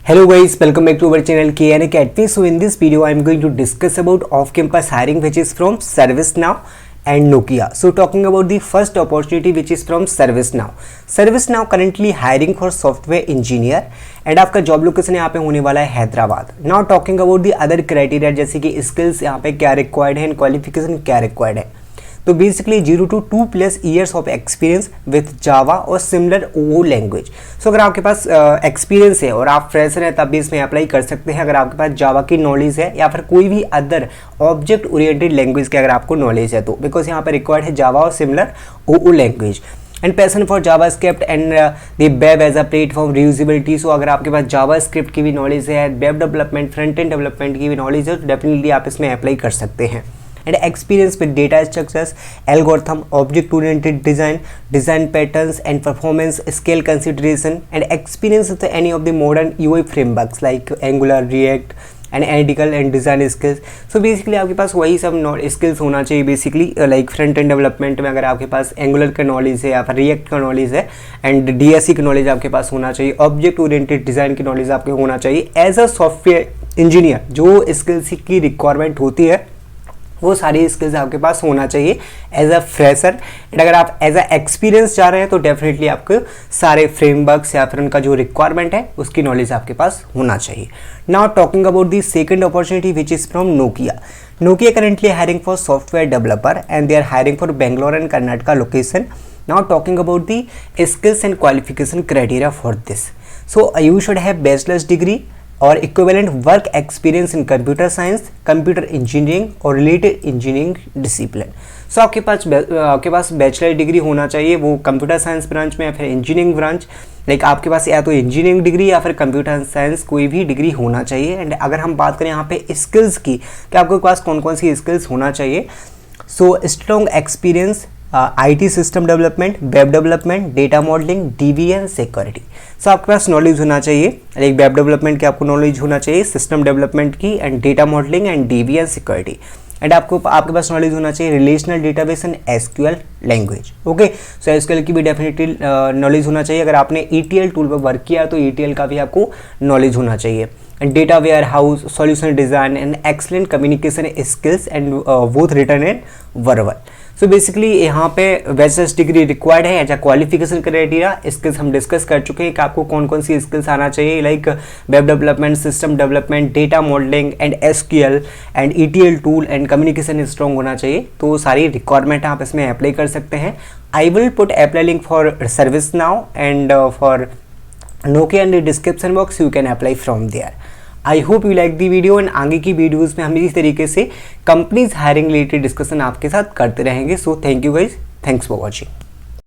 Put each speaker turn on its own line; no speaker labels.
Hello guys, welcome back to our channel KN Academy. So in this video I am going to discuss about off-campus hiring which is from ServiceNow and Nokia. So talking about the first opportunity which is from ServiceNow. ServiceNow currently hiring for software engineer and आपका job location यहाँ पे होने वाला है Hyderabad. Now talking about the other criteria जैसे कि skills यहाँ पे क्या रिक्वायर्ड है एंड क्वालिफिकेशन क्या रिक्वायर्ड है. तो basically 0 to 2+ years of experience with Java और सिमिलर ओ लैंग्वेज. सो अगर आपके पास एक्सपीरियंस है और आप फ्रेशर हैं तब भी इसमें अप्लाई कर सकते हैं अगर आपके पास जावा की नॉलेज है या फिर कोई भी अदर ऑब्जेक्ट ओरिएंटेड लैंग्वेज की अगर आपको नॉलेज है तो, बिकॉज यहाँ पर रिक्वायर्ड है जावा और similar O language and passion for JavaScript and the web as a platform reusability. So अगर आपके पास जावास्क्रिप्ट की भी नॉलेज है, web development, front end development की भी नॉलेज है तो डेफिनेटली आप इसमें अप्लाई कर सकते हैं. And experience with data structures, algorithm, object-oriented design patterns, and performance scale consideration, and experience with any of the modern UI frameworks like Angular, React, and analytical and design skills. So basically आपके पास वही सब skills होना चाहिए basically like front end development में अगर आपके पास Angular का knowledge है या फिर React का knowledge है and DSC का knowledge आपके पास होना चाहिए, object oriented design की knowledge आपके होना चाहिए. As a software engineer जो skills की requirement होती है वो सारी स्किल्स आपके पास होना चाहिए एज अ फ्रेशर. एंड अगर आप एज अ एक्सपीरियंस जा रहे हैं तो डेफिनेटली आपको सारे फ्रेमवर्क्स या फिर उनका जो रिक्वायरमेंट है उसकी नॉलेज आपके पास होना चाहिए. Now talking about the second opportunity which is from Nokia. Nokia currently hiring for software developer and they are hiring for Bangalore and Karnataka location. Now talking about the skills and qualification criteria for this. So you should have bachelor's degree और equivalent work experience in computer science, computer engineering और related engineering discipline. So आपके पास bachelor degree होना चाहिए वो computer science branch में या फिर इंजीनियरिंग ब्रांच. लाइक आपके पास या तो इंजीनियरिंग डिग्री या फिर कंप्यूटर साइंस कोई भी डिग्री होना चाहिए. एंड अगर हम बात करें यहाँ पे स्किल्स की कि आपके पास कौन कौन सी स्किल्स होना चाहिए. So strong experience IT system development, web development, data modelling, DB and security. So आपके पास नॉलेज होना चाहिए लाइक वेब डेवलपमेंट की आपको नॉलेज होना चाहिए, सिस्टम डेवलपमेंट की and data modelling and DB and security. And आपके पास नॉलेज होना चाहिए relational database and SQL language. Okay, so SQL की भी डेफिनेटली नॉलेज होना चाहिए. अगर आपने ETL टूल पर वर्क किया तो ETL का भी आपको नॉलेज होना चाहिए. And data warehouse, solution design and excellent communication skills and both written and verbal. So basically यहाँ पे बैचलर्स डिग्री रिक्वायर्ड है as a qualification criteria. Skills हम डिस्कस कर चुके हैं कि आपको कौन कौन सी स्किल्स आना चाहिए like web development, system development, data modelling and SQL and ETL tool and communication strong होना चाहिए. तो सारी रिक्वायरमेंट आप इसमें अप्लाई कर सकते हैं. I will put apply link for ServiceNow and for Nokia in the description box. You can apply from there. I hope you like the video and आगे की वीडियोज़ में हम इस तरीके से कंपनीज हायरिंग रिलेटेड डिस्कशन आपके साथ करते रहेंगे. So thank you guys, thanks for watching.